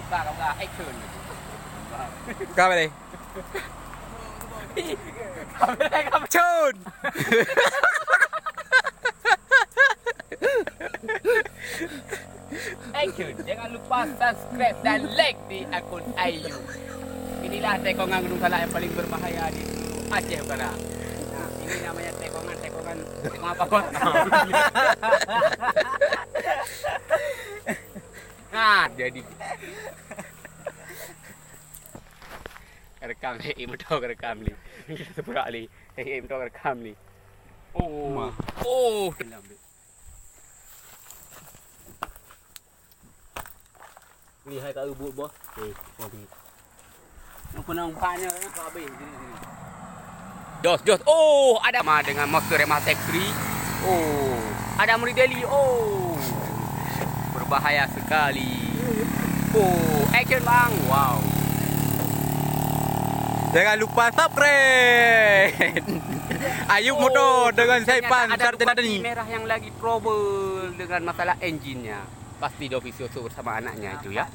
Buka action. Kau apa ni? Cun. Action. Jangan lupa subscribe dan like di akun Ayu. Inilah tekongan gunung salak yang paling berbahaya di seluruh Aceh Utara. Nah, ini namanya tekongan apa kok? Nah, jadi rekam rekam ni. Seberak ni. Rekam ni. Oh. Lihat kat ubud bawah. Yang penang banyak kan kau habis sini. Jos. Oh, ada dengan Monster Remah Tech 3. Oh, ada Murideli. Oh. Berbahaya sekali. Oh, action bang. Wow. Jangan lupa subscribe. Ayub Motor dengan Saipan Sarjana Ada ni. merah yang lagi trouble dengan masalah enjinnya. Pasti Dovizioso bersama anaknya itu ya.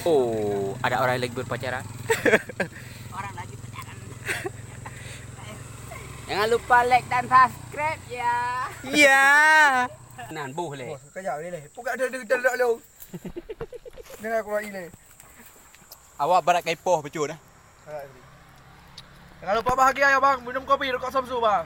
Oh, ada orang yang lagi berpacaran. Orang lagi pacaran. Jangan lupa like dan subscribe ya. Ya. Nan boleh. Kejap ni. Pukak dia dak lu. Dengar aku lagi ni. Awak barat kaipoh betul dah. Jangan lupa bahagia ya bang, minum kopi dekat Samsu bang.